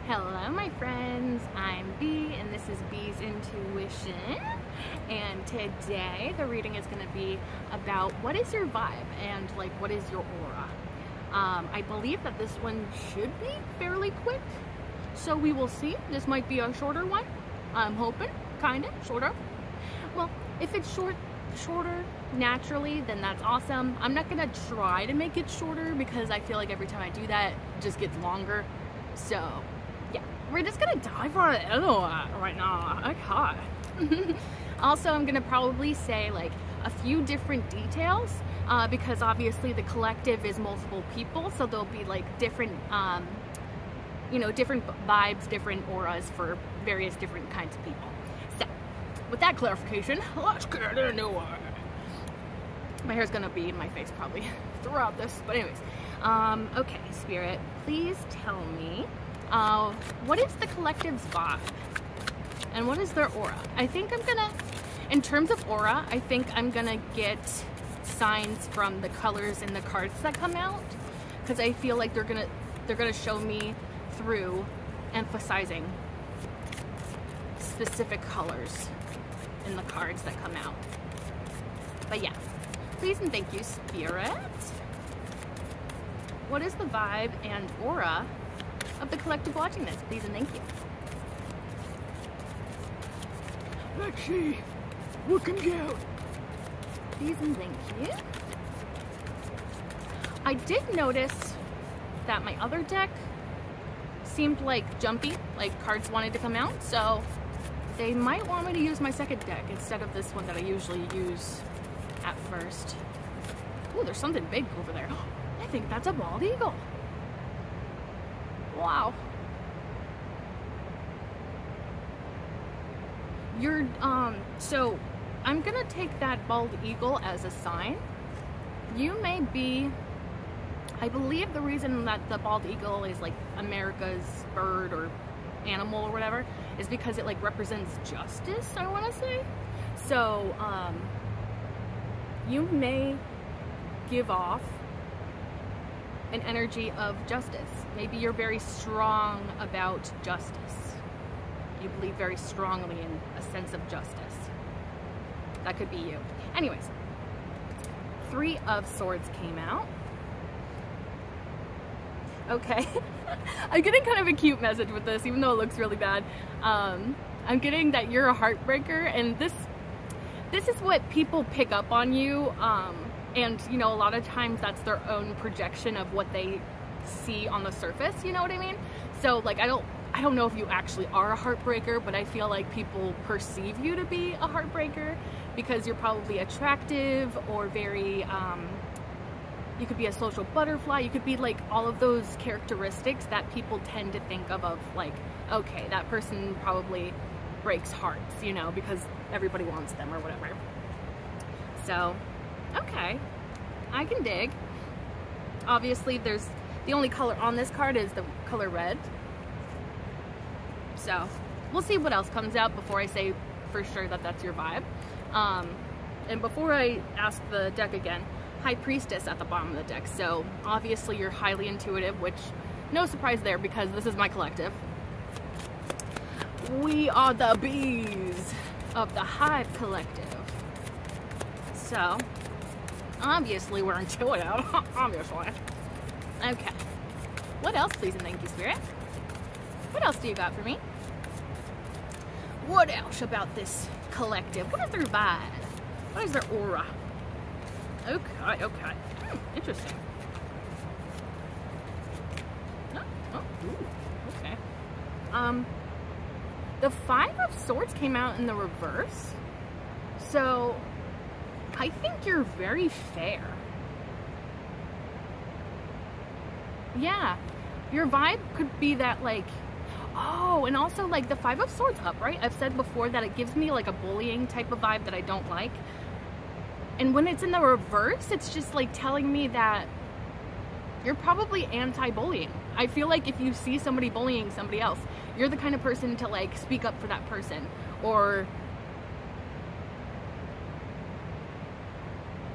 Hello my friends, I'm Bee and this is Bee's Intuition, and today the reading is going to be about what is your vibe and like what is your aura. I believe that this one should be fairly quick, so we will see. This might be a shorter one. I'm hoping, kinda, shorter. Well, if it's shorter naturally, then that's awesome. I'm not gonna try to make it shorter because I feel like every time I do that it just gets longer. So yeah, we're just gonna dive right into it right now. Okay. Also, I'm gonna probably say like a few different details because obviously the collective is multiple people, so there'll be like different different vibes, different auras for various different kinds of people. So with that clarification, let's get into it. My hair's gonna be in my face probably throughout this, but anyways. Okay, Spirit, please tell me, what is the collective's vibe? And what is their aura? I think I'm gonna, in terms of aura, I think I'm gonna get signs from the colors in the cards that come out, because I feel like they're gonna show me through emphasizing specific colors in the cards that come out. But yeah, please and thank you, Spirit. What is the vibe and aura of the collective watching this? Please and thank you. Let's see what comes out. Please and thank you. I did notice that my other deck seemed like jumpy, like cards wanted to come out, so they might want me to use my second deck instead of this one that I usually use at first. Ooh, there's something big over there. I think that's a bald eagle. Wow. So I'm gonna take that bald eagle as a sign. You may be, I believe the reason that the bald eagle is like America's bird or animal or whatever is because it like represents justice, I want to say. So you may give off an energy of justice. Maybe you're very strong about justice. You believe very strongly in a sense of justice. That could be you. Anyways, 3 of Swords came out. Okay. I'm getting kind of a cute message with this, even though it looks really bad. I'm getting that you're a heartbreaker, and this is what people pick up on you. And you know, a lot of times that's their own projection of what they see on the surface, you know what I mean? So like I don't know if you actually are a heartbreaker, but I feel like people perceive you to be a heartbreaker because you're probably attractive or very you could be a social butterfly. You could be like all of those characteristics that people tend to think of like, okay, that person probably breaks hearts, you know, because everybody wants them or whatever. So okay, I can dig. Obviously the only color on this card is the color red. So we'll see what else comes out before I say for sure that that's your vibe. And before I ask the deck again, High Priestess at the bottom of the deck. So obviously you're highly intuitive, which no surprise there because this is my collective. We are the bees of the Hive Collective. So obviously we're intuitive, obviously. Okay. What else, please and thank you, Spirit? What else do you got for me? What else about this collective? What is their vibe? What is their aura? Okay, okay. Interesting. Ooh, okay. The 5 of Swords came out in the reverse. So I think you're very fair. Yeah, your vibe could be that like, oh, and also like the 5 of Swords upright, I've said before that it gives me like a bullying type of vibe that I don't like. And when it's in the reverse, it's just like telling me that you're probably anti-bullying. I feel like if you see somebody bullying somebody else, you're the kind of person to like speak up for that person, or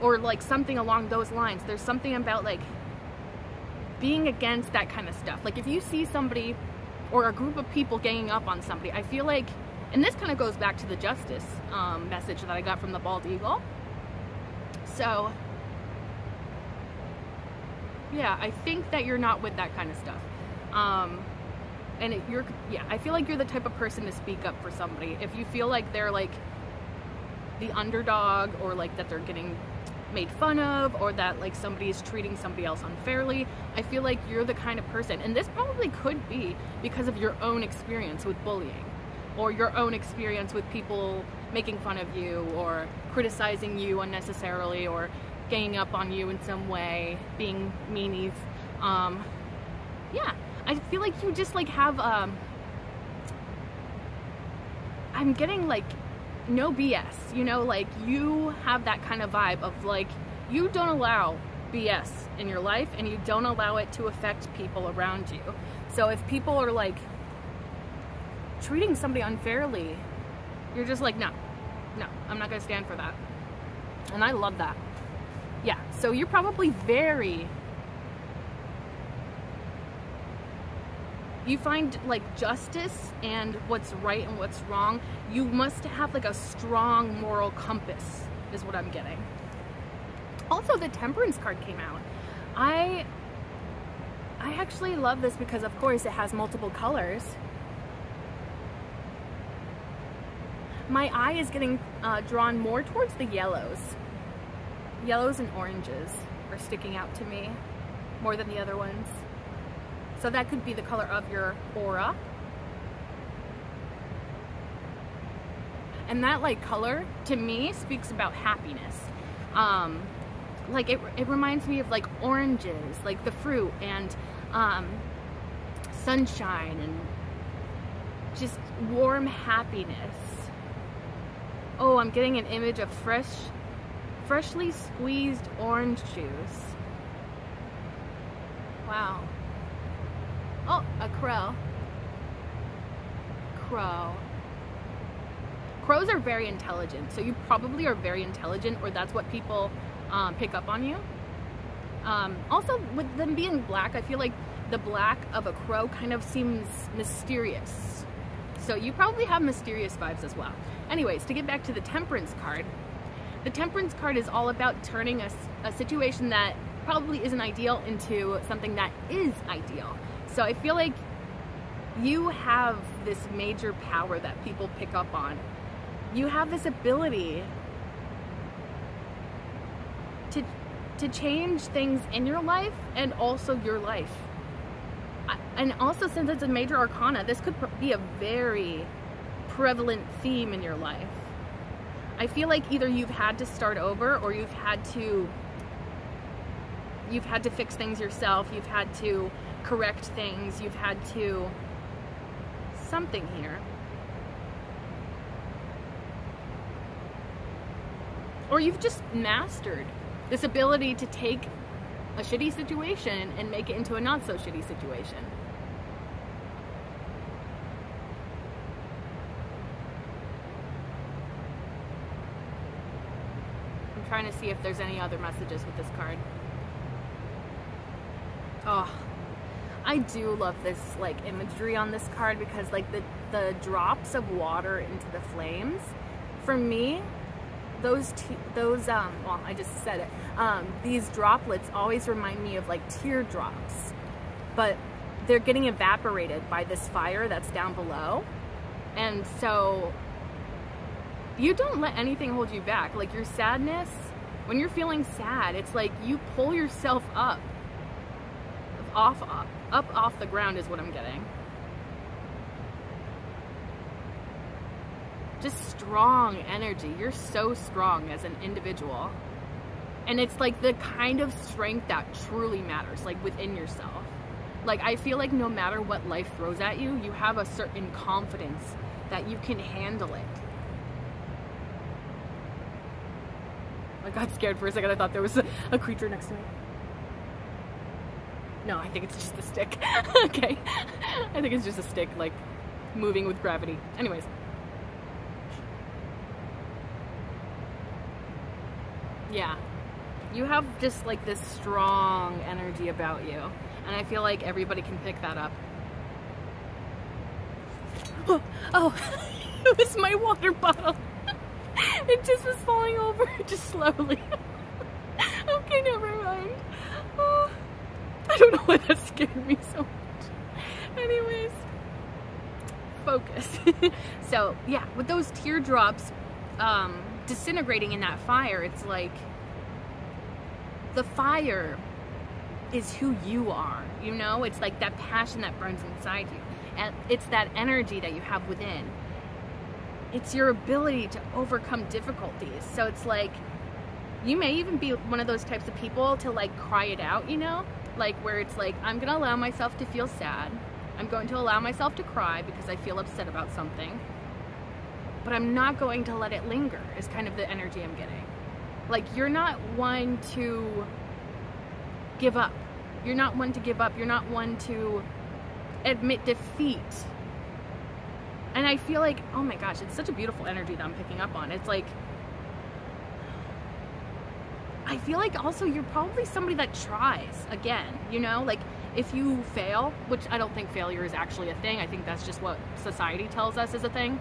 like something along those lines. There's something about like being against that kind of stuff. Like if you see somebody or a group of people ganging up on somebody. I feel like, and this kind of goes back to the justice message that I got from the bald eagle. So yeah, I think that you're not with that kind of stuff. I feel like you're the type of person to speak up for somebody. If you feel like they're like the underdog, or like that they're getting made fun of, or that like somebody's treating somebody else unfairly, I feel like you're the kind of person, and this probably could be because of your own experience with bullying, or your own experience with people making fun of you, or criticizing you unnecessarily, or ganging up on you in some way, being meanies. Yeah, I feel like you just like have, I'm getting like no BS, you know, like you have that kind of vibe of like, you don't allow BS in your life, and you don't allow it to affect people around you. So if people are like treating somebody unfairly, you're just like, no, I'm not gonna stand for that. And I love that. Yeah, so you're probably you find like justice and what's right and what's wrong. You must have like a strong moral compass, is what I'm getting. Also, the Temperance card came out. I actually love this because of course it has multiple colors. My eye is getting drawn more towards the yellows. Yellows and oranges are sticking out to me more than the other ones. So that could be the color of your aura. And that like color to me speaks about happiness. Like it reminds me of like oranges, like the fruit, and sunshine, and just warm happiness. Oh, I'm getting an image of freshly squeezed orange juice. Wow. Oh, a crow. Crows are very intelligent, so you probably are very intelligent, or that's what people pick up on you. Also, with them being black, I feel like the black of a crow kind of seems mysterious. So you probably have mysterious vibes as well. Anyways, to get back to the Temperance card, the Temperance card is all about turning a situation that probably isn't ideal into something that is ideal. So I feel like you have this major power that people pick up on. You have this ability to change things in your life and also your life. And also, since it's a major arcana, this could be a very prevalent theme in your life. I feel like either you've had to start over, or you've had to fix things yourself, you've had to correct things, you've had to something here. Or you've just mastered this ability to take a shitty situation and make it into a not so shitty situation. I'm trying to see if there's any other messages with this card. Oh, I do love this like imagery on this card, because like the drops of water into the flames, for me, those well, I just said it, these droplets always remind me of like teardrops, but they're getting evaporated by this fire that's down below. And so you don't let anything hold you back. Like your sadness, when you're feeling sad, it's like you pull yourself up off the ground is what I'm getting. Just strong energy. You're so strong as an individual. And it's like the kind of strength that truly matters, like within yourself. Like I feel like no matter what life throws at you, you have a certain confidence that you can handle it. I got scared for a second. I thought there was a creature next to me. No, I think it's just a stick. Okay. I think it's just a stick, like, moving with gravity. Anyways. Yeah. You have just, like, this strong energy about you. And I feel like everybody can pick that up. Oh, it was my water bottle. It just was falling over, just slowly. Okay, never mind. Oh, I don't know why that scared me so much. Anyways, focus. So yeah, with those teardrops disintegrating in that fire, it's like the fire is who you are, you know? It's like that passion that burns inside you. And it's that energy that you have within. It's your ability to overcome difficulties. So it's like, you may even be one of those types of people to like cry it out, you know? Like where it's like, I'm gonna allow myself to feel sad. I'm going to allow myself to cry because I feel upset about something. But I'm not going to let it linger, is kind of the energy I'm getting. Like, you're not one to give up. You're not one to give up. You're not one to admit defeat. And I feel like, oh my gosh, it's such a beautiful energy that I'm picking up on. It's like, I feel like also you're probably somebody that tries again, you know? Like, if you fail, which I don't think failure is actually a thing. I think that's just what society tells us is a thing.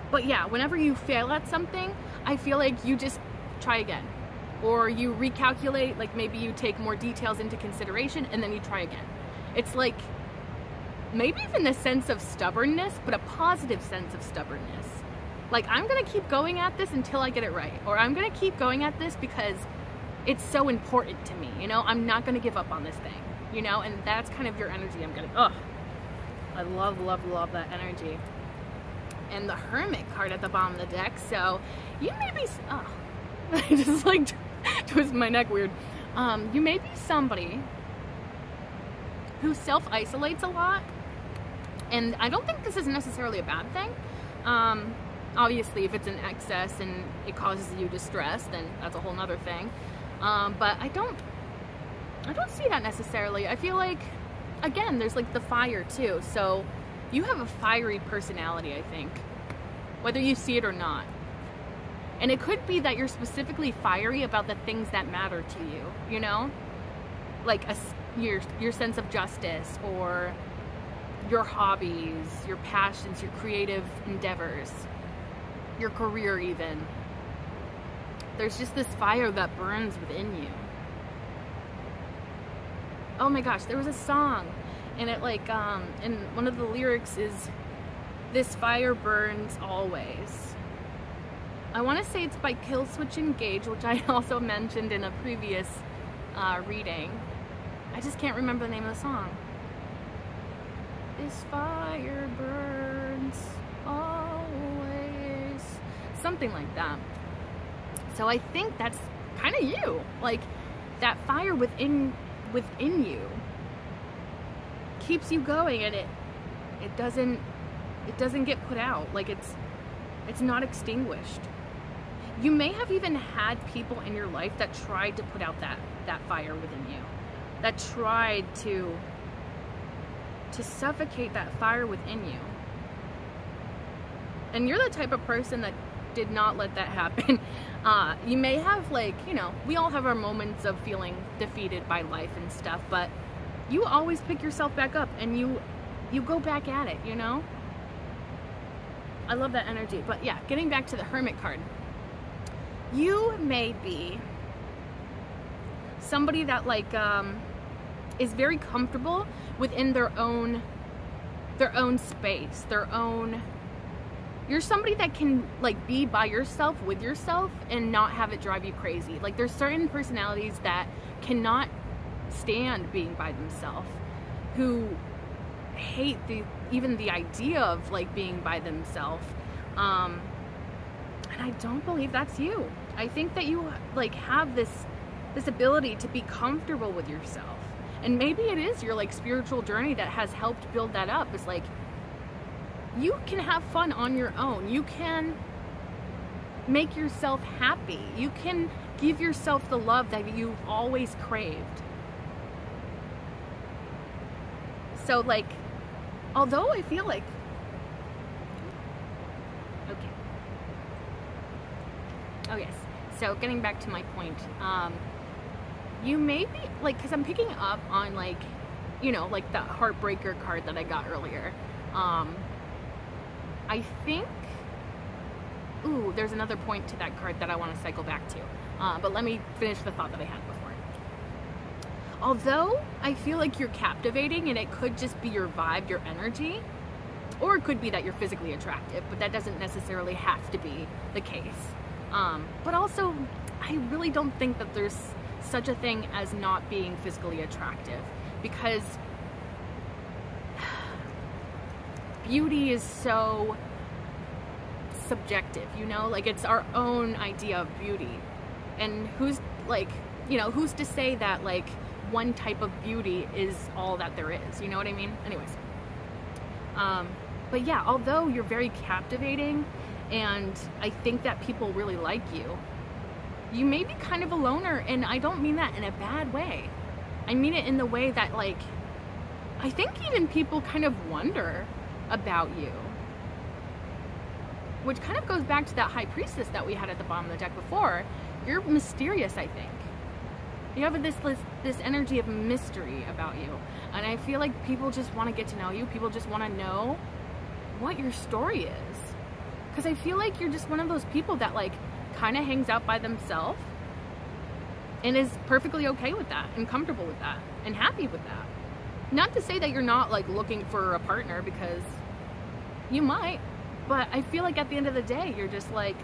But yeah, whenever you fail at something, I feel like you just try again. Or you recalculate, like maybe you take more details into consideration and then you try again. It's like, maybe even the sense of stubbornness, but a positive sense of stubbornness. Like, I'm gonna keep going at this until I get it right. Or I'm gonna keep going at this because it's so important to me, you know? I'm not gonna give up on this thing, you know? And that's kind of your energy I'm getting. Ugh. I love, love, love that energy. And the Hermit card at the bottom of the deck, so you may be, oh, I just like twist my neck weird. You may be somebody who self-isolates a lot, and I don't think this is necessarily a bad thing. Obviously, if it's in excess and it causes you distress, then that's a whole nother thing. But I don't see that necessarily. I feel like, again, there's like the fire too, so you have a fiery personality, I think, whether you see it or not. And it could be that you're specifically fiery about the things that matter to you, you know? Like your sense of justice, or your hobbies, your passions, your creative endeavors, your career even. There's just this fire that burns within you. Oh my gosh, there was a song, and it like, and one of the lyrics is, "This fire burns always." I want to say it's by Killswitch Engage, which I also mentioned in a previous reading. I just can't remember the name of the song. This fire burns always. Something like that. So I think that's kind of you. Like, that fire within you keeps you going, and it doesn't get put out. Like, it's not extinguished. You may have even had people in your life that tried to put out that fire within you, that tried to suffocate that fire within you. And you're the type of person that did not let that happen. You may have, like, you know, we all have our moments of feeling defeated by life and stuff, but you always pick yourself back up and you go back at it, you know? I love that energy. But yeah, getting back to the Hermit card. You may be somebody that like is very comfortable within their own space, you're somebody that can like be by yourself with yourself and not have it drive you crazy. Like, there's certain personalities that cannot stand being by themselves, who hate even the idea of like being by themselves. And I don't believe that's you. I think that you like have this ability to be comfortable with yourself. And maybe it is your like spiritual journey that has helped build that up. It's like, you can have fun on your own. You can make yourself happy. You can give yourself the love that you've always craved. So like, although I feel like, okay. Oh yes, so getting back to my point, you may be, like, because I'm picking up on like, you know, like the Heartbreaker card that I got earlier. I think, ooh, there's another point to that card that I want to cycle back to. But let me finish the thought that I had before. Although I feel like you're captivating and it could just be your vibe, your energy, or it could be that you're physically attractive, but that doesn't necessarily have to be the case. But also, I really don't think that there's such a thing as not being physically attractive, because beauty is so subjective, you know, like it's our own idea of beauty. And who's like, you know, who's to say that like one type of beauty is all that there is, you know what I mean? Anyways, but yeah, although you're very captivating and I think that people really like you, you may be kind of a loner, and I don't mean that in a bad way. I mean it in the way that, like, I think even people kind of wonder about you. Which kind of goes back to that High Priestess that we had at the bottom of the deck before. You're mysterious, I think. You have this energy of mystery about you. And I feel like people just want to get to know you. People just want to know what your story is. Because I feel like you're just one of those people that, like, kind of hangs out by themselves and is perfectly okay with that and comfortable with that and happy with that. Not to say that you're not, like, looking for a partner, because you might, but I feel like at the end of the day, you're just like,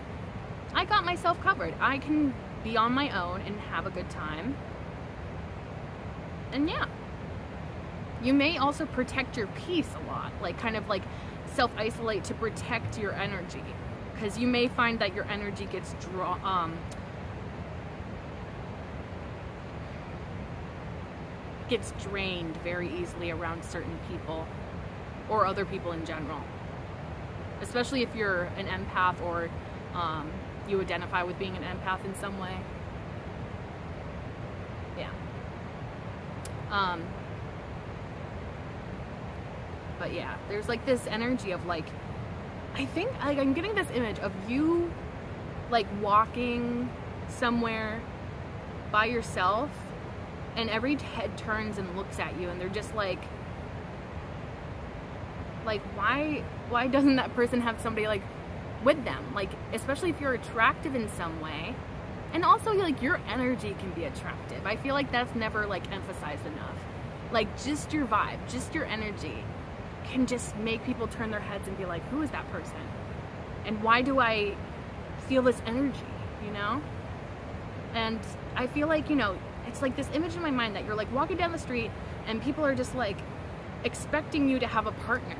I got myself covered. I can be on my own and have a good time. And yeah, you may also protect your peace a lot, like kind of like self-isolate to protect your energy, because you may find that your energy gets drained very easily around certain people or other people in general, especially if you're an empath or you identify with being an empath in some way. Yeah. But yeah, there's like this energy of like, I think like I'm getting this image of you like walking somewhere by yourself, and every head turns and looks at you, and they're just like why doesn't that person have somebody like with them? Like, especially if you're attractive in some way, and also like your energy can be attractive. I feel like that's never like emphasized enough. Like just your vibe, just your energy can just make people turn their heads and be like, who is that person? And why do I feel this energy, you know? And I feel like, you know, it's like this image in my mind that you're like walking down the street and people are just like expecting you to have a partner,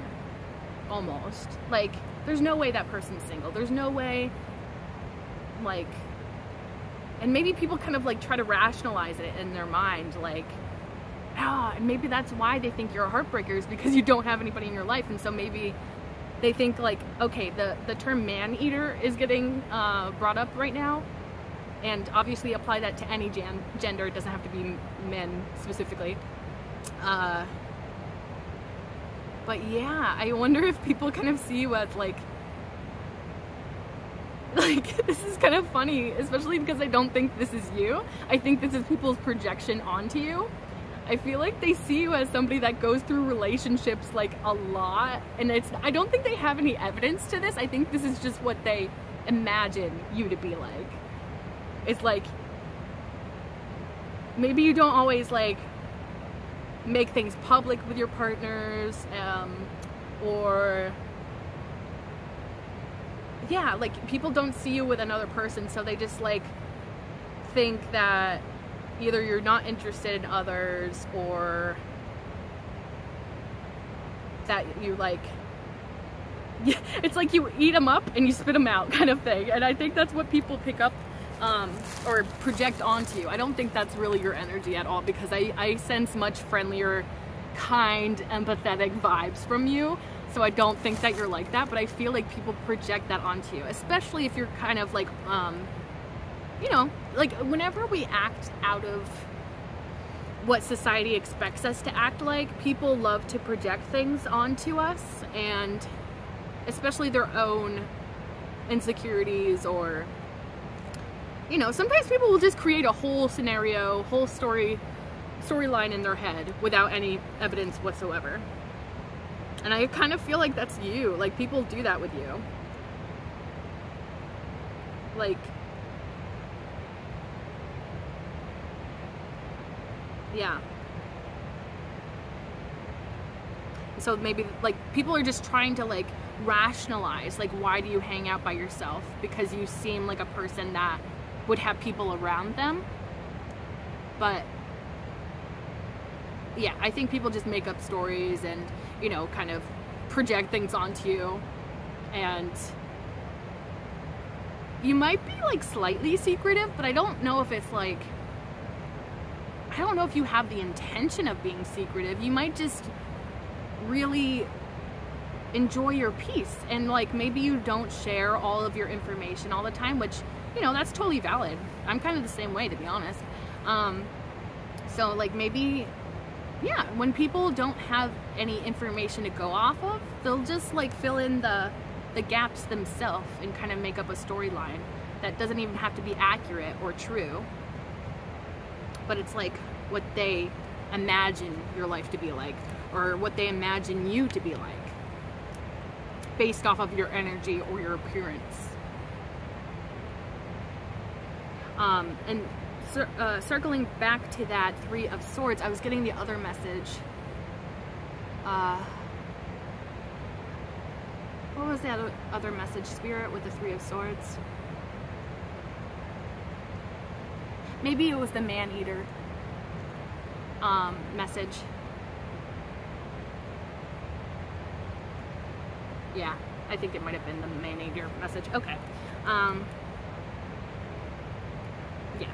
almost. Like, there's no way that person's single. There's no way, like, and maybe people kind of like try to rationalize it in their mind, like, and maybe that's why they think you're a heartbreaker, is because you don't have anybody in your life. And so maybe they think like, okay, the term man-eater is getting brought up right now, and obviously apply that to any gender. It doesn't have to be men specifically. But yeah, I wonder if people kind of see you as like this is kind of funny, especially because I don't think this is you. I think this is people's projection onto you. I feel like they see you as somebody that goes through relationships like a lot, and I don't think they have any evidence to this. I think this is just what they imagine you to be like. It's like, maybe you don't always like make things public with your partners, or yeah, like people don't see you with another person, so they just like think that either you're not interested in others, or that you like, yeah, it's like you eat them up and you spit them out kind of thing. And I think that's what people pick up or project onto you. I don't think that's really your energy at all, because I sense much friendlier, kind, empathetic vibes from you. So I don't think that you're like that, but I feel like people project that onto you, especially if you're kind of like, you know, like whenever we act out of what society expects us to act like, people love to project things onto us, and especially their own insecurities, or, you know, sometimes people will just create a whole scenario, whole storyline in their head without any evidence whatsoever. And I kind of feel like that's you. Like, people do that with you. Like, yeah. So maybe, like, people are just trying to, like, rationalize, like, why do you hang out by yourself? Because you seem like a person that would have people around them. But yeah, I think people just make up stories and, you know, kind of project things onto you. And you might be, like, slightly secretive, but I don't know if it's, like, I don't know if you have the intention of being secretive. You might just really enjoy your peace, and, like, maybe you don't share all of your information all the time, which, you know, that's totally valid. I'm kind of the same way, to be honest. So, like, maybe, yeah, when people don't have any information to go off of, they'll just, like, fill in the gaps themselves and kind of make up a storyline that doesn't even have to be accurate or true, but it's like what they imagine your life to be like, or what they imagine you to be like, based off of your energy or your appearance. And circling back to that Three of Swords, I was getting the other message. What was the other message, Spirit, with the Three of Swords? Maybe it was the Man-Eater message. Yeah, I think it might have been the Man-Eater message. Okay. Yeah.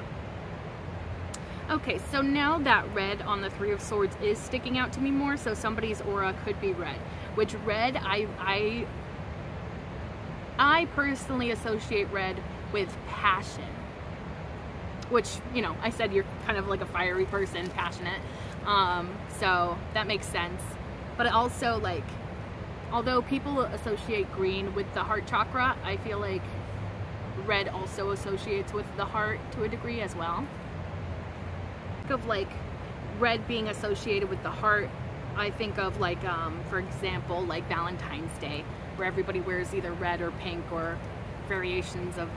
Okay, so now that red on the Three of Swords is sticking out to me more, so somebody's aura could be red. Which red, I personally associate red with passion. Which, you know, I said you're kind of like a fiery person, passionate. So that makes sense. But also, like, although people associate green with the heart chakra, I feel like red also associates with the heart to a degree as well. Think of, like, red being associated with the heart, I think of, like, for example, like Valentine's Day, where everybody wears either red or pink or variations of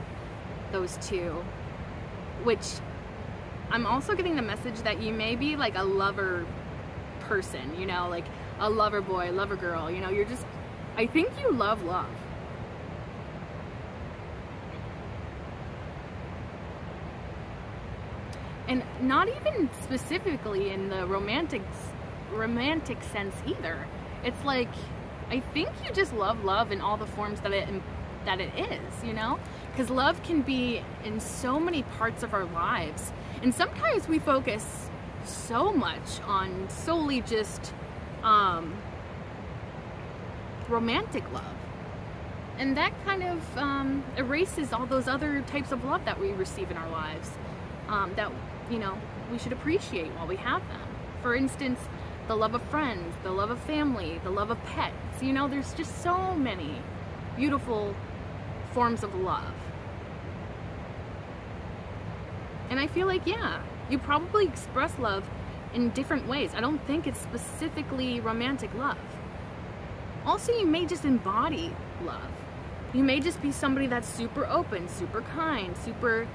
those two. Which, I'm also getting the message that you may be, like, a lover person, you know, like a lover boy, lover girl, you know, you're just, I think you love love. And not even specifically in the romantic sense either. It's like, I think you just love love in all the forms that it is, you know? Because love can be in so many parts of our lives. And sometimes we focus so much on solely just romantic love. And that kind of erases all those other types of love that we receive in our lives that, you know, we should appreciate while we have them. For instance, the love of friends, the love of family, the love of pets. You know, there's just so many beautiful forms of love. And I feel like, yeah, you probably express love in different ways. I don't think it's specifically romantic love. Also, you may just embody love. You may just be somebody that's super open, super kind, super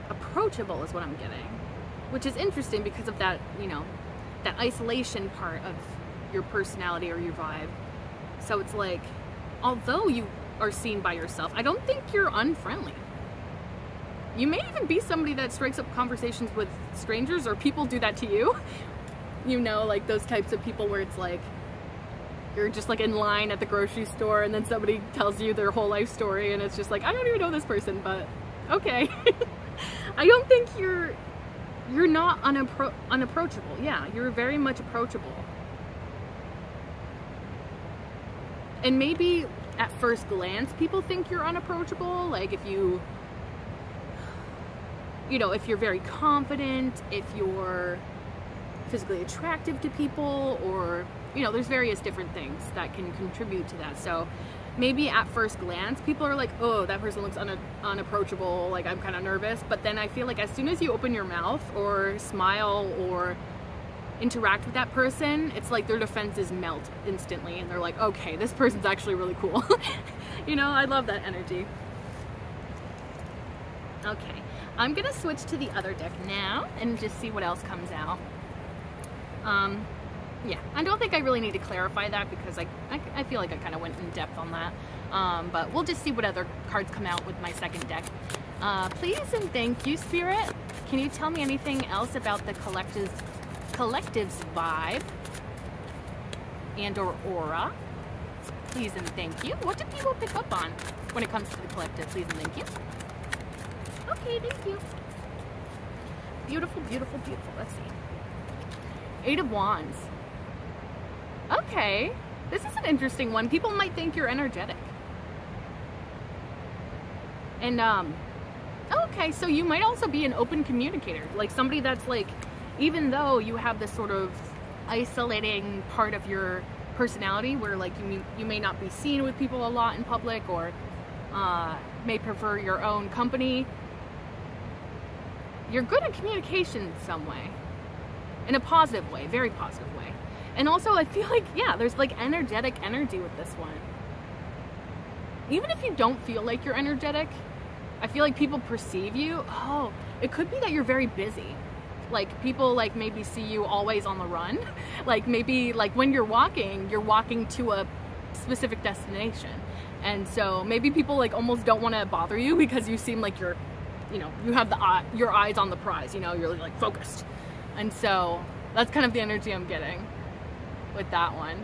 approachable is what I'm getting. Which is interesting because of that, you know, that isolation part of your personality or your vibe. So it's like, although you are seen by yourself, I don't think you're unfriendly. You may even be somebody that strikes up conversations with strangers, or people do that to you. You know, like those types of people where it's like, you're just like in line at the grocery store and then somebody tells you their whole life story and it's just like, I don't even know this person, but okay. I don't think you're not unapproachable. Yeah, you're very much approachable. And maybe at first glance people think you're unapproachable, like if you know, if you're very confident, if you're physically attractive to people, or, you know, there's various different things that can contribute to that. So maybe at first glance people are like, oh, that person looks unapproachable, like I'm kind of nervous. But then I feel like as soon as you open your mouth or smile or interact with that person, it's like their defenses melt instantly and they're like, okay, this person's actually really cool. You know, I love that energy. Okay, I'm gonna switch to the other deck now and just see what else comes out. Yeah, I don't think I really need to clarify that because I feel like I kind of went in depth on that. But we'll just see what other cards come out with my second deck. Please and thank you, Spirit. Can you tell me anything else about the collective's vibe and or aura? Please and thank you. What do people pick up on when it comes to the collective? Please and thank you. Okay, thank you. Beautiful, beautiful, beautiful. Let's see. 8 of Wands. Okay, this is an interesting one. People might think you're energetic. And, okay, so you might also be an open communicator. Like somebody that's like, even though you have this sort of isolating part of your personality where like you may not be seen with people a lot in public or may prefer your own company, you're good at communication in some way. In a positive way, very positive way. And also I feel like, yeah, there's like energetic energy with this one. Even if you don't feel like you're energetic, I feel like people perceive you. Oh, it could be that you're very busy. Like people like maybe see you always on the run. Like maybe like when you're walking to a specific destination. And so maybe people like almost don't want to bother you because you seem like you're, you know, you have your eyes on the prize, you know, you're like focused. And so that's kind of the energy I'm getting with that one.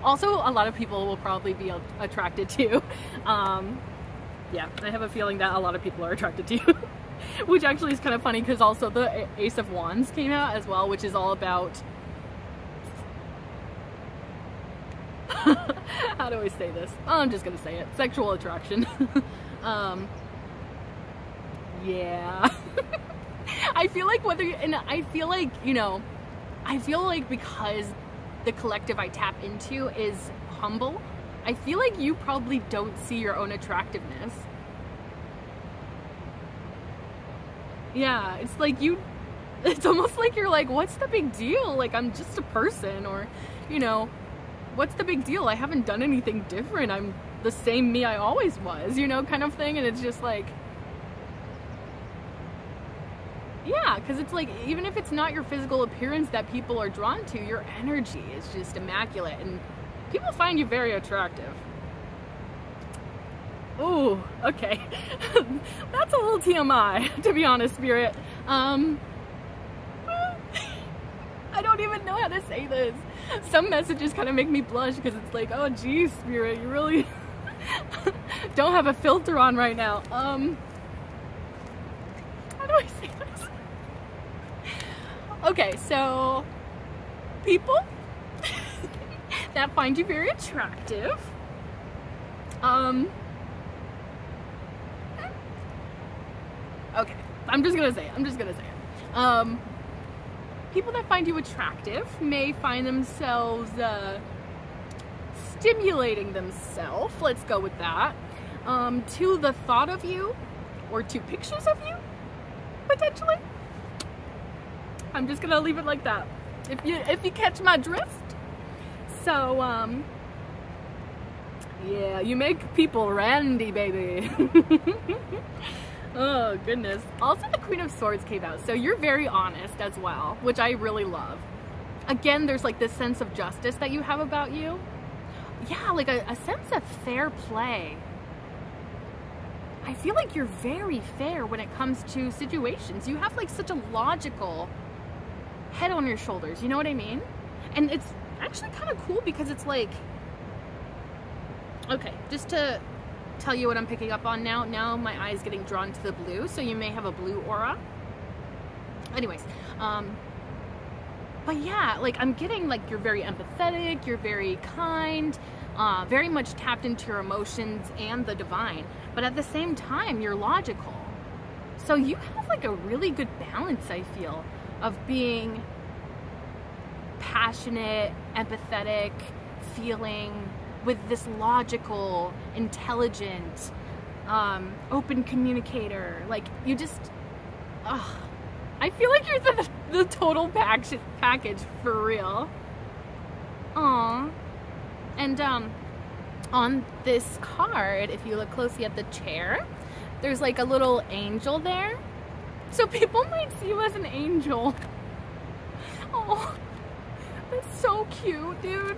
Also, a lot of people will probably be attracted to you. Yeah, I have a feeling that a lot of people are attracted to you. Which actually is kind of funny because also the Ace of Wands came out as well, which is all about... How do I say this? Oh, I'm just gonna say it. Sexual attraction. Yeah. I feel like I feel like, you know, I feel like because the collective I tap into is humble, I feel like you probably don't see your own attractiveness. Yeah, it's like it's almost like you're like, what's the big deal? Like, I'm just a person, or, you know, what's the big deal? I haven't done anything different. I'm the same me I always was, you know, kind of thing. And it's just like, yeah, because it's like, even if it's not your physical appearance that people are drawn to, your energy is just immaculate, and people find you very attractive. Ooh, okay. That's a little TMI, to be honest, Spirit. I don't even know how to say this. Some messages kind of make me blush because it's like, oh geez, Spirit, you really don't have a filter on right now. How do I say this? Okay, so people that find you very attractive, okay, I'm just gonna say it. People that find you attractive may find themselves stimulating themselves, let's go with that, to the thought of you or to pictures of you, potentially. I'm just gonna leave it like that, if you catch my drift. So yeah, you make people randy, baby. Oh goodness. Also, the Queen of Swords came out, so you're very honest as well, which I really love. Again, there's like this sense of justice that you have about you. Yeah, like a sense of fair play. I feel like you're very fair when it comes to situations. You have like such a logical head on your shoulders, you know what I mean? And it's actually kind of cool because it's like, okay, just to tell you what I'm picking up on now my eye is getting drawn to the blue, so you may have a blue aura. Anyways, but yeah, like I'm getting like you're very empathetic, you're very kind, very much tapped into your emotions and the divine, but at the same time you're logical. So you have like a really good balance, I feel, of being passionate, empathetic, feeling, with this logical, intelligent, open communicator. Like, Ugh. I feel like you're the total package for real. Aww. And on this card, if you look closely at the chair, there's like a little angel there. So people might see you as an angel. Oh, that's so cute, dude.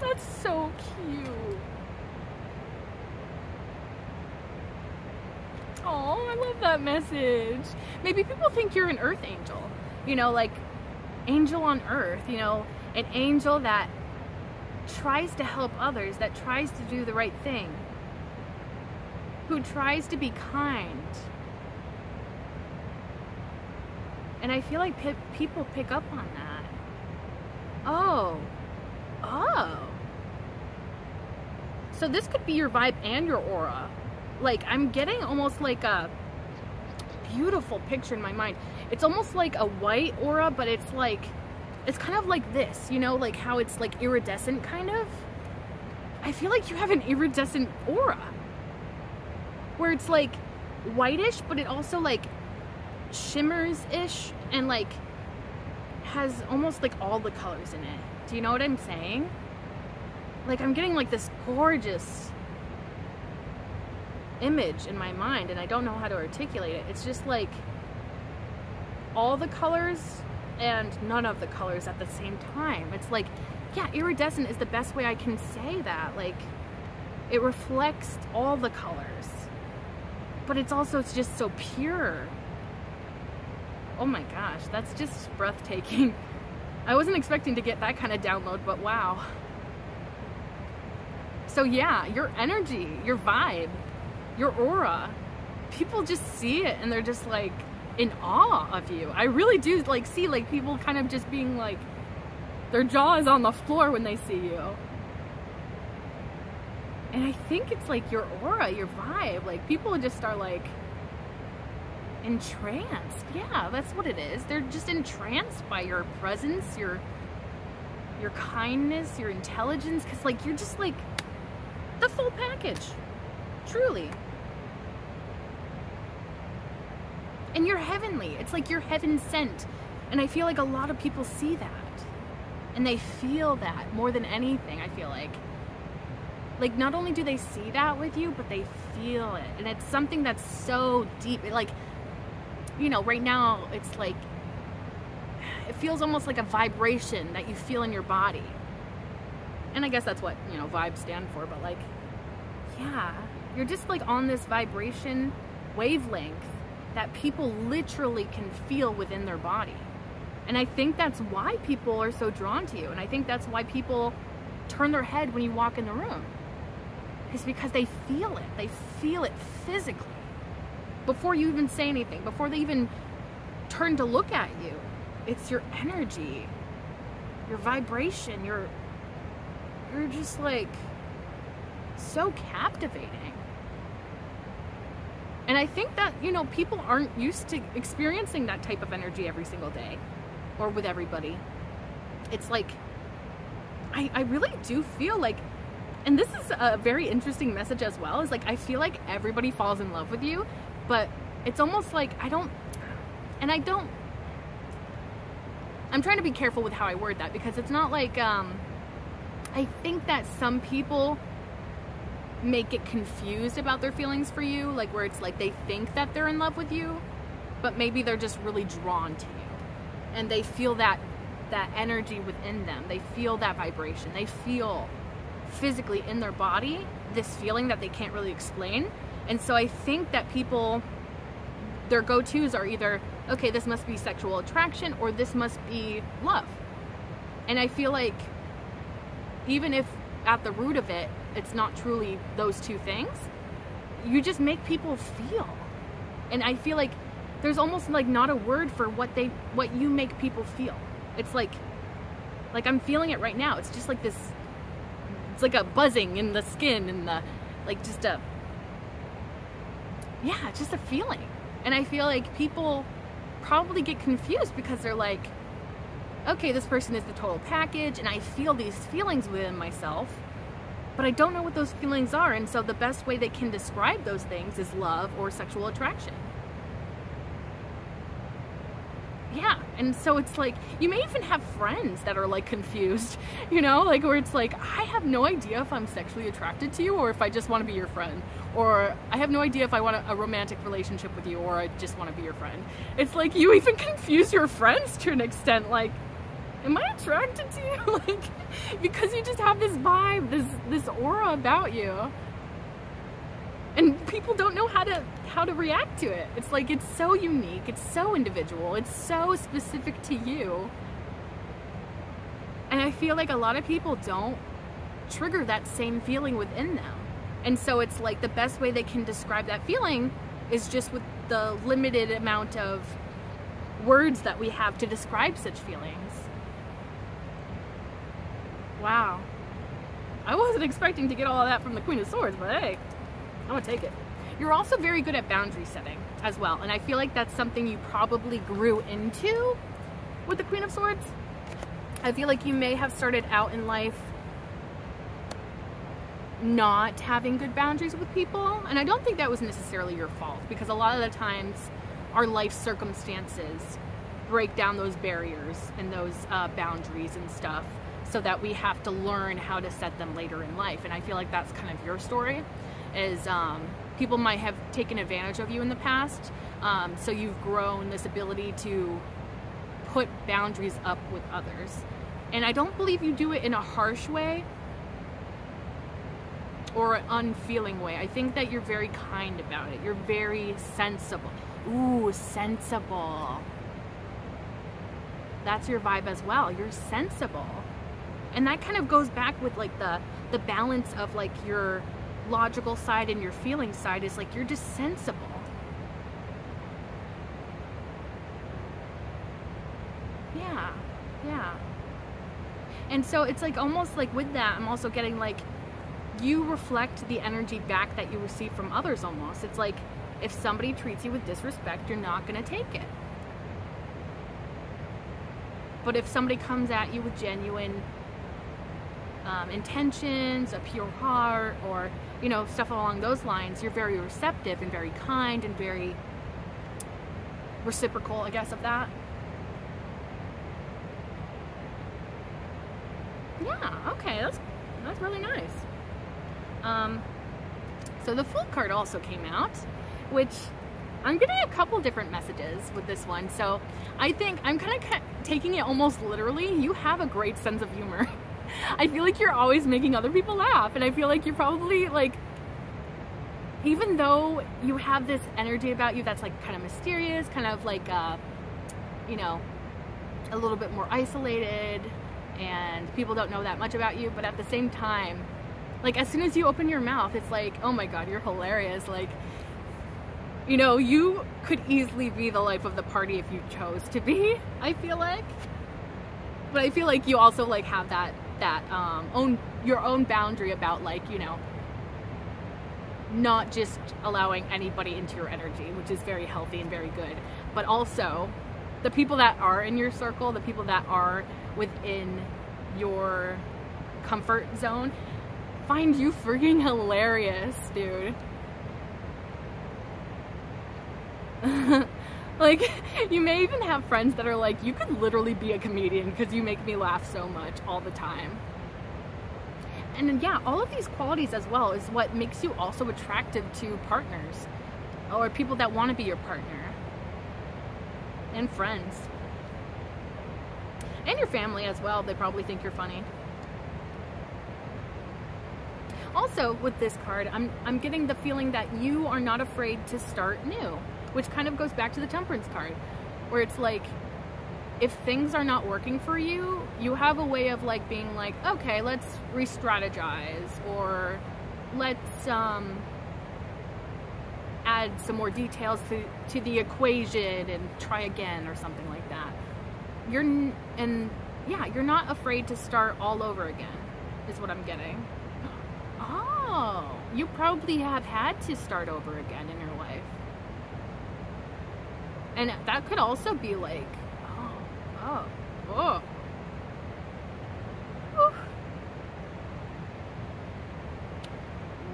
That's so cute. Oh, I love that message. Maybe people think you're an earth angel. You know, like angel on earth, you know, an angel that tries to help others, that tries to do the right thing, who tries to be kind. And I feel like people pick up on that. Oh. So this could be your vibe and your aura. Like, I'm getting almost like a beautiful picture in my mind. It's almost like a white aura, but it's like, it's kind of like this, you know, like how it's like iridescent kind of. I feel like you have an iridescent aura where it's like whitish, but it also like shimmers-ish and like has almost like all the colors in it. Do you know what I'm saying? Like, I'm getting like this gorgeous image in my mind, and I don't know how to articulate it. It's just like all the colors and none of the colors at the same time. It's like, yeah, iridescent is the best way I can say that. Like, it reflects all the colors, but it's just so pure. Oh my gosh, that's just breathtaking. I wasn't expecting to get that kind of download, but wow. So yeah, your energy, your vibe, your aura, people just see it and they're just like in awe of you. I really do like see like people kind of just being like, their jaw is on the floor when they see you. And I think it's like your aura, your vibe, like people just are like entranced. Yeah, that's what it is. They're just entranced by your presence, your kindness, your intelligence, because like you're just like the full package, truly. And you're heavenly. It's like you're heaven sent. And I feel like a lot of people see that. And they feel that more than anything, I feel like. Like, not only do they see that with you, but they feel it. And it's something that's so deep. It, like, you know, right now, it's like, it feels almost like a vibration that you feel in your body. And I guess that's what, you know, vibes stand for. But, like, yeah, you're just, like, on this vibration wavelength that people literally can feel within their body. And I think that's why people are so drawn to you. And I think that's why people turn their head when you walk in the room. It's because they feel it. They feel it physically. Before you even say anything, before they even turn to look at you. It's your energy, your vibration, you're just like so captivating. And I think that, you know, people aren't used to experiencing that type of energy every single day or with everybody. It's like, I really do feel like, and this is a very interesting message as well, is like, I feel like everybody falls in love with you, but it's almost like I'm trying to be careful with how I word that, because it's not like, I think that some people make it confused about their feelings for you, like where it's like they think that they're in love with you, but maybe they're just really drawn to you. And they feel that energy within them. They feel that vibration. They feel physically in their body this feeling that they can't really explain. And so I think that people, their go-tos are either, okay, this must be sexual attraction or this must be love. And I feel like even if at the root of it, it's not truly those two things, you just make people feel. And I feel like there's almost like not a word for what you make people feel. It's like I'm feeling it right now. It's just like this, it's like a buzzing in the skin and the, like just a, yeah, just a feeling. And I feel like people probably get confused because they're like, okay, this person is the total package and I feel these feelings within myself, but I don't know what those feelings are. And so the best way they can describe those things is love or sexual attraction. Yeah, and so it's like, you may even have friends that are like confused, you know, like where it's like, I have no idea if I'm sexually attracted to you or if I just want to be your friend, or I have no idea if I want a romantic relationship with you or I just want to be your friend. It's like you even confuse your friends to an extent, like, am I attracted to you? Like, because you just have this vibe, this aura about you. And people don't know how to react to it. It's like, it's so unique, it's so individual, it's so specific to you. And I feel like a lot of people don't trigger that same feeling within them. And so it's like the best way they can describe that feeling is just with the limited amount of words that we have to describe such feelings. Wow. I wasn't expecting to get all of that from the Queen of Swords, but hey, I'm gonna take it. You're also very good at boundary setting as well, and I feel like that's something you probably grew into with the Queen of Swords. I feel like you may have started out in life not having good boundaries with people, and I don't think that was necessarily your fault, because a lot of the times our life circumstances break down those barriers and those boundaries and stuff, so that we have to learn how to set them later in life. And I feel like that's kind of your story, is people might have taken advantage of you in the past, so you've grown this ability to put boundaries up with others. And I don't believe you do it in a harsh way or an unfeeling way. I think that you're very kind about it. You're very sensible. Ooh, sensible. That's your vibe as well. You're sensible. And that kind of goes back with like the balance of like your logical side and your feeling side, is like you're just sensible. Yeah, yeah. And so it's like almost like with that, I'm also getting like, you reflect the energy back that you receive from others almost. It's like if somebody treats you with disrespect, you're not going to take it. But if somebody comes at you with genuine intentions, a pure heart, or, you know, stuff along those lines, you're very receptive and very kind and very reciprocal, I guess, of that. Yeah, okay, that's really nice. So the Fool card also came out, which I'm getting a couple different messages with this one. So I think I'm kind of taking it almost literally. You have a great sense of humor. I feel like you're always making other people laugh, and I feel like you're probably like, even though you have this energy about you that's like kind of mysterious, kind of like, you know, a little bit more isolated, and people don't know that much about you, but at the same time, like as soon as you open your mouth, it's like, oh my God, you're hilarious. Like, you know, you could easily be the life of the party if you chose to be, I feel like. But I feel like you also like have that your own boundary about, like, you know, not just allowing anybody into your energy, which is very healthy and very good, but also the people that are in your circle, the people that are within your comfort zone, find you freaking hilarious, dude. Like, you may even have friends that are like, you could literally be a comedian because you make me laugh so much all the time. And yeah, all of these qualities as well is what makes you also attractive to partners or people that want to be your partner and friends and your family as well. They probably think you're funny. Also, with this card, I'm getting the feeling that you are not afraid to start new, which kind of goes back to the Temperance card, where it's like, if things are not working for you, you have a way of like being like, okay, let's re-strategize, or let's add some more details to the equation and try again, or something like that. You're not afraid to start all over again, is what I'm getting. Oh, you probably have had to start over again in your life. And that could also be like,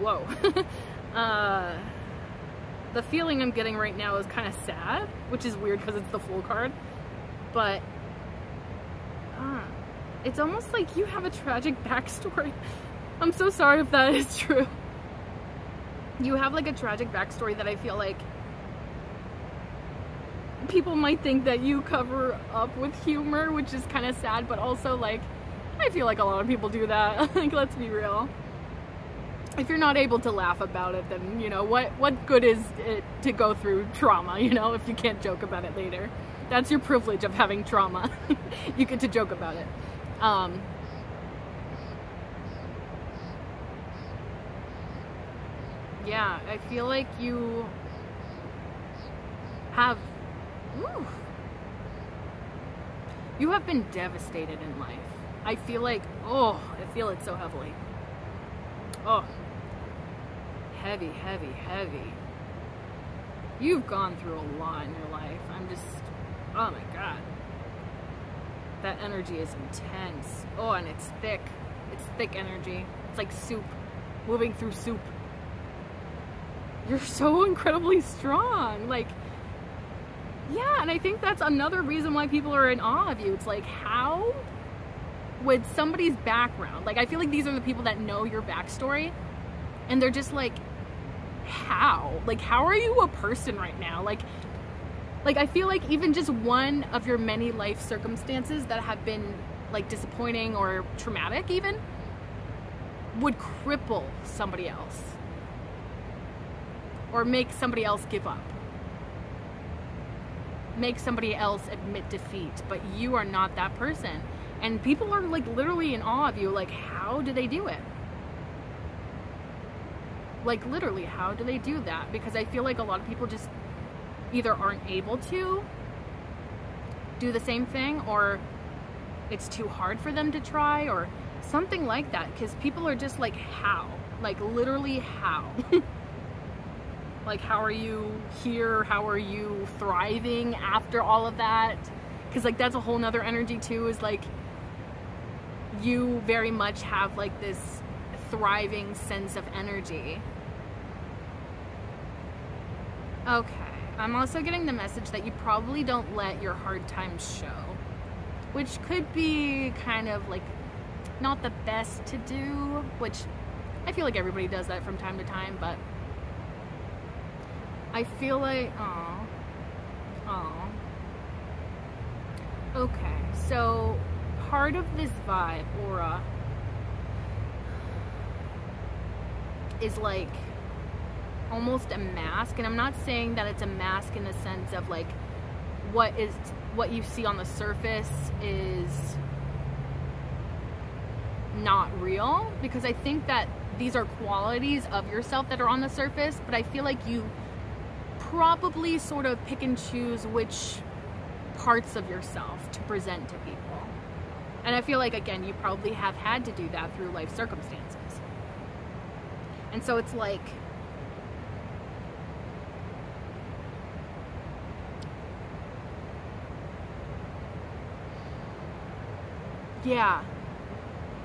whoa. The feeling I'm getting right now is kind of sad, which is weird because it's the Fool card, but it's almost like you have a tragic backstory. I'm so sorry if that is true. You have like a tragic backstory that I feel like people might think that you cover up with humor, which is kind of sad, but also like, I feel like a lot of people do that. Like, let's be real. If you're not able to laugh about it, then, you know, what good is it to go through trauma, you know, if you can't joke about it later? That's your privilege of having trauma. You get to joke about it. Yeah, I feel like you have you have been devastated in life. I feel like, I feel it so heavily. Oh, heavy, heavy, heavy. You've gone through a lot in your life. Oh my God. That energy is intense. Oh, and it's thick. It's thick energy. It's like soup, moving through soup. You're so incredibly strong. Like, yeah, and I think that's another reason why people are in awe of you. It's like, how would somebody's background, like, I feel like these are the people that know your backstory, and they're just like, how? Like, how are you a person right now? Like I feel like even just one of your many life circumstances that have been like disappointing or traumatic even would cripple somebody else or make somebody else give up, make somebody else admit defeat, but you are not that person. And people are like literally in awe of you. Like, how do they do it? Like, literally, how do they do that? Because I feel like a lot of people just either aren't able to do the same thing, or it's too hard for them to try, or something like that. Because people are just like, how? Like, literally, how? Like, how are you here? How are you thriving after all of that? Because, like, that's a whole nother energy, too, is, like, you very much have, like, this thriving sense of energy. Okay. I'm also getting the message that you probably don't let your hard times show, which could be kind of, like, not the best to do, which I feel like everybody does that from time to time, but I feel like, okay, so part of this vibe, aura, is like almost a mask, and I'm not saying that it's a mask in the sense of like what you see on the surface is not real, because I think that these are qualities of yourself that are on the surface, but I feel like you probably sort of pick and choose which parts of yourself to present to people. And I feel like, again, you probably have had to do that through life circumstances. And so it's like, yeah,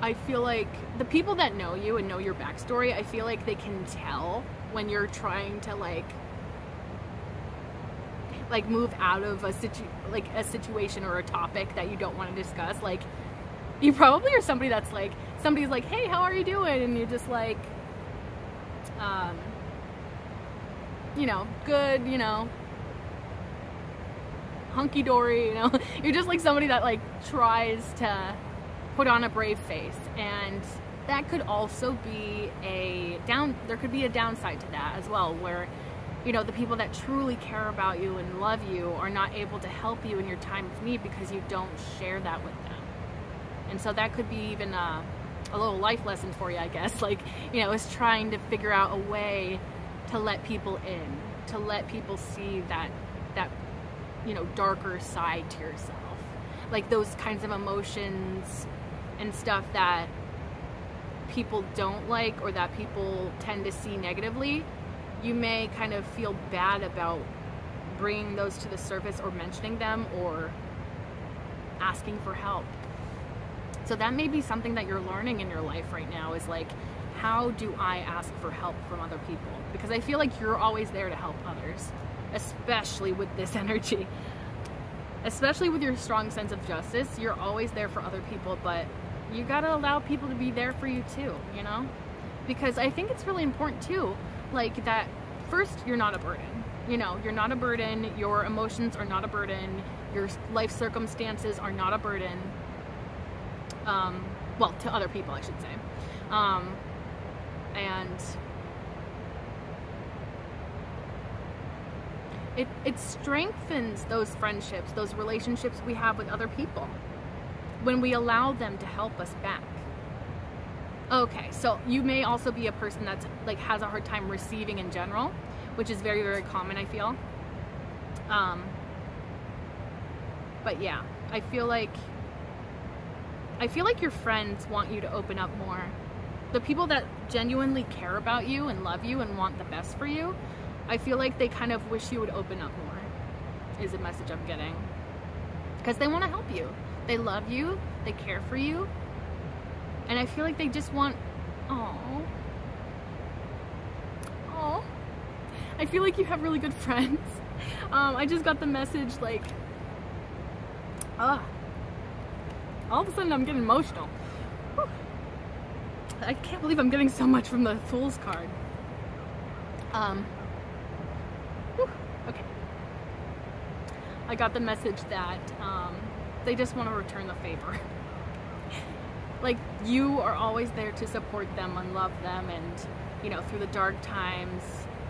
I feel like the people that know you and know your backstory, I feel like they can tell when you're trying to like move out of a situation or a topic that you don't want to discuss. Like, you probably are somebody that's like, somebody's like, hey, how are you doing? And you're just like, you know, good, you know, hunky-dory, you know. You're just like somebody that like tries to put on a brave face, and that could also be there could be a downside to that as well, where, you know, the people that truly care about you and love you are not able to help you in your time of need because you don't share that with them. And so that could be even a little life lesson for you, I guess. Like, you know, is trying to figure out a way to let people in, to let people see that, you know, darker side to yourself. Like those kinds of emotions and stuff that people don't like, or that people tend to see negatively. You may kind of feel bad about bringing those to the surface or mentioning them or asking for help. So that may be something that you're learning in your life right now, is like how do I ask for help from other people? Because I feel like you're always there to help others, especially with this energy. Especially with your strong sense of justice, you're always there for other people, but you gotta allow people to be there for you too, you know? Because I think it's really important too, like that first, you're not a burden. You know, you're not a burden, your emotions are not a burden, your life circumstances are not a burden. Well, to other people, I should say. And it strengthens those friendships, those relationships we have with other people when we allow them to help us back. Okay, so you may also be a person that's like has a hard time receiving in general, which is very, very common, I feel. But yeah, I feel like your friends want you to open up more. The people that genuinely care about you and love you and want the best for you, I feel like they kind of wish you would open up more, is a message I'm getting. Because they want to help you. They love you, they care for you, and I feel like they just want, oh, I feel like you have really good friends. I just got the message like, all of a sudden I'm getting emotional. Whew. I can't believe I'm getting so much from the Fool's card. Okay. I got the message that they just want to return the favor. Like, you are always there to support them and love them, and, you know, through the dark times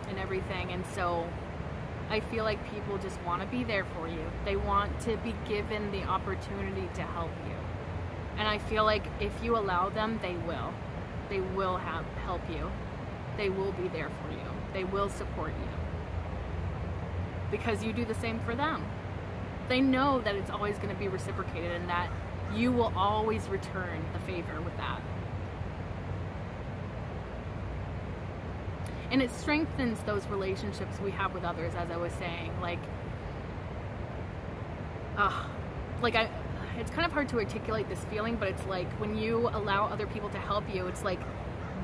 and everything. And so I feel like people just want to be there for you. They want to be given the opportunity to help you. And I feel like if you allow them, they will. They will help you. They will be there for you. They will support you. Because you do the same for them. They know that it's always going to be reciprocated and that you will always return the favor with that. And it strengthens those relationships we have with others, as I was saying. It's kind of hard to articulate this feeling, but it's like when you allow other people to help you, it's like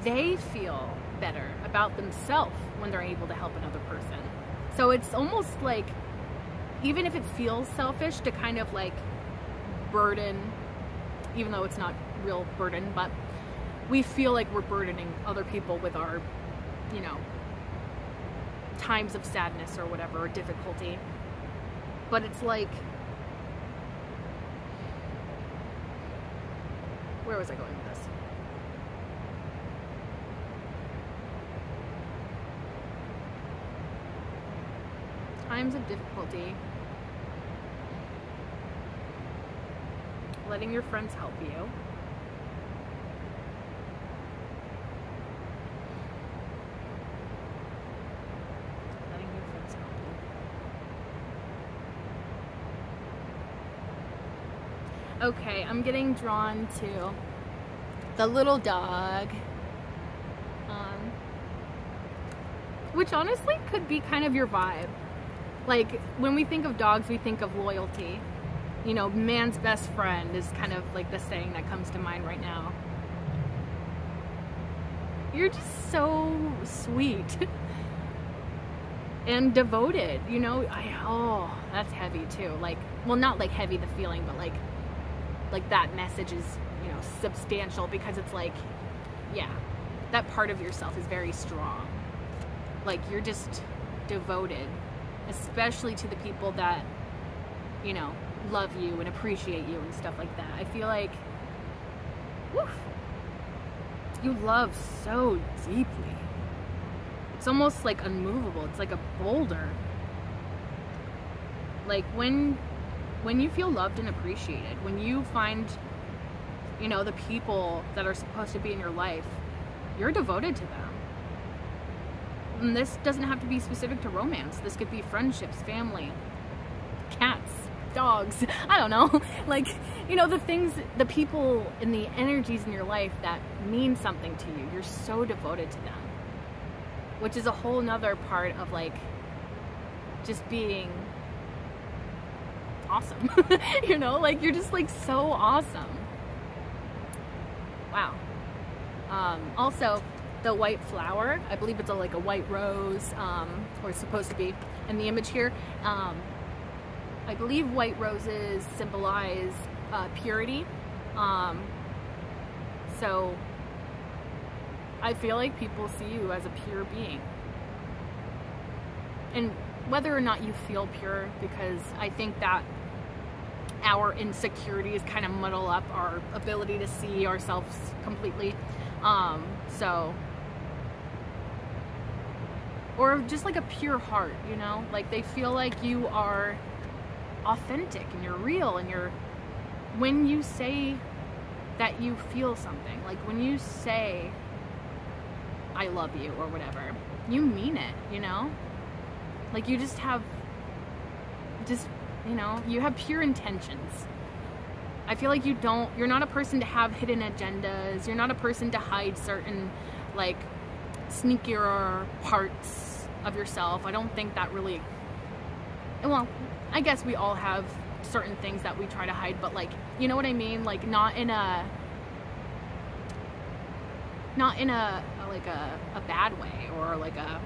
they feel better about themselves when they're able to help another person. So it's almost like, even if it feels selfish to kind of like burden, even though it's not real burden, but we feel like we're burdening other people with our, you know, times of sadness or whatever, or difficulty. But it's like, where was I going with this? Times of difficulty. Letting your friends help you. Letting your friends help you. Okay, I'm getting drawn to the little dog. Which honestly could be kind of your vibe. Like, when we think of dogs, we think of loyalty. You know, man's best friend is kind of like the saying that comes to mind right now. You're just so sweet and devoted, you know. Oh, that's heavy too. Like, well, not like heavy the feeling, but like that message is, you know, substantial, because it's like, yeah, that part of yourself is very strong. Like, you're just devoted, especially to the people that, you know, love you and appreciate you and stuff like that. I feel like, woof, you love so deeply. It's almost like unmovable. It's like a boulder. Like, when you feel loved and appreciated, when you find, you know, the people that are supposed to be in your life, you're devoted to them. And this doesn't have to be specific to romance. This could be friendships, family, cats, dogs, I don't know. Like, you know, the things, the people and the energies in your life that mean something to you, you're so devoted to them. Which is a whole nother part of, like, just being awesome. You know, like, you're just, like, so awesome. Wow. Also, the white flower, I believe it's like a white rose, or it's supposed to be in the image here. I believe white roses symbolize purity. So I feel like people see you as a pure being. And whether or not you feel pure, because I think that our insecurities kind of muddle up our ability to see ourselves completely. So, or just like a pure heart, you know, like they feel like you are authentic and you're real, and when you say that you feel something, like when you say I love you or whatever, you mean it, you know, like you just have you know, you have pure intentions. I feel like you're not a person to have hidden agendas. You're not a person to hide certain, like, sneakier parts of yourself. I don't think that really, well, I guess we all have certain things that we try to hide, but like, you know what I mean? Like, not in a like a bad way, or like a,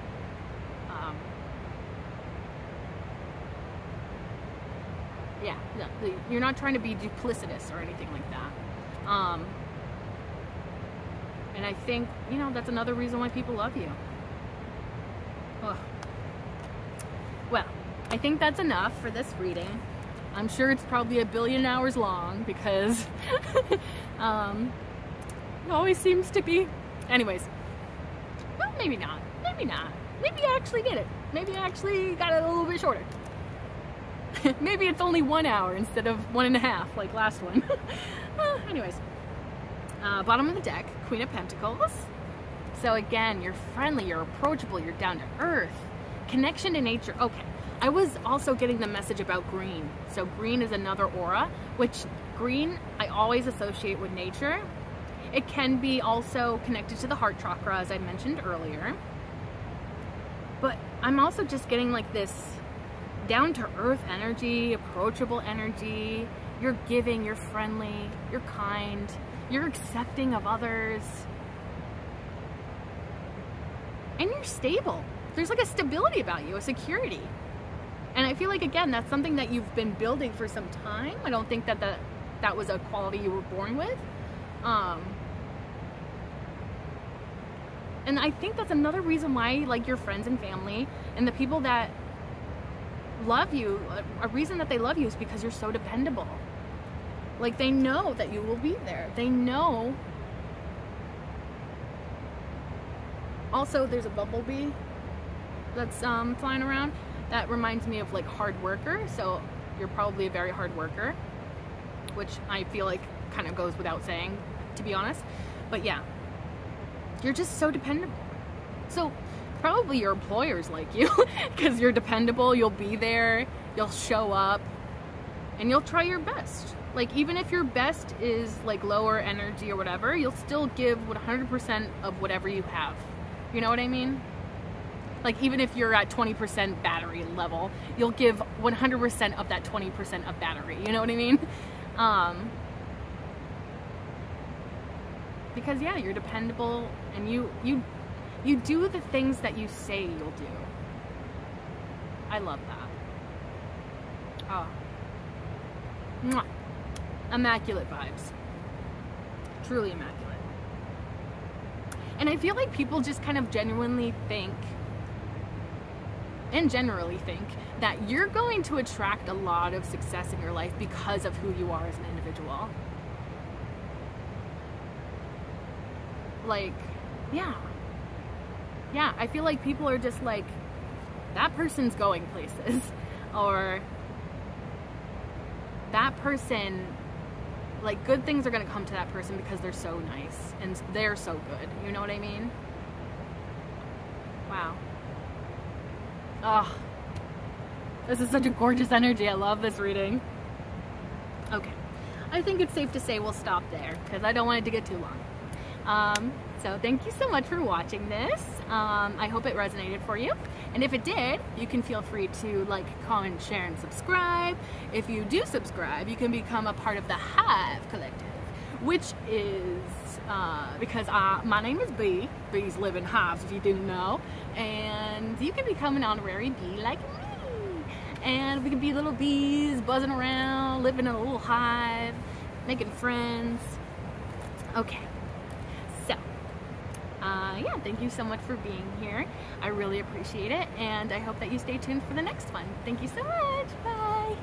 yeah, no, you're not trying to be duplicitous or anything like that. And I think, you know, that's another reason why people love you. Ugh. Well, I think that's enough for this reading. I'm sure it's probably 1 billion hours long, because it always seems to be. Anyways, well, maybe not. Maybe not. Maybe I actually did it. Maybe I actually got it a little bit shorter. Maybe it's only 1 hour instead of 1.5 like last one. Anyways, bottom of the deck, Queen of Pentacles. So again, you're friendly, you're approachable, you're down to earth. Connection to nature. Okay, I was also getting the message about green. So green is another aura, which green I always associate with nature. It can be also connected to the heart chakra, as I mentioned earlier. But I'm also just getting like this down-to-earth energy, approachable energy. You're giving, you're friendly, you're kind, you're accepting of others, and you're stable. There's like a stability about you, a security. And I feel like, again, that's something that you've been building for some time. I don't think that that was a quality you were born with. And I think that's another reason why, like, your friends and family and the people that love you, a reason that they love you is because you're so dependable. Like, they know that you will be there. They know. Also, there's a bumblebee that's flying around. That reminds me of, like, hard worker. So you're probably a very hard worker, which I feel like kind of goes without saying, to be honest. But yeah, you're just so dependable. So probably your employers like you because you're dependable, you'll be there, you'll show up, and you'll try your best. Like, even if your best is like lower energy or whatever, you'll still give 100% of whatever you have. You know what I mean? Like, even if you're at 20% battery level, you'll give 100% of that 20% of battery. You know what I mean? Because yeah, you're dependable, and you do the things that you say you'll do. I love that. Oh. Mwah. Immaculate vibes. Truly immaculate. And I feel like people just kind of genuinely think, and generally think, that you're going to attract a lot of success in your life because of who you are as an individual. Like, yeah. Yeah, I feel like people are just like, that person's going places. Or that person, like, good things are going to come to that person because they're so nice and they're so good. You know what I mean? Wow. Oh, this is such a gorgeous energy. I love this reading. Okay, I think it's safe to say we'll stop there because I don't want it to get too long. So thank you so much for watching this. I hope it resonated for you. And if it did, you can feel free to like, comment, share, and subscribe. If you do subscribe, you can become a part of the Hive Collective, which is because my name is Bee. Bees live in hives, if you didn't know, and you can become an honorary bee like me, and we can be little bees buzzing around, living in a little hive, making friends. Okay, so yeah, thank you so much for being here. I really appreciate it, and I hope that you stay tuned for the next one. Thank you so much. Bye.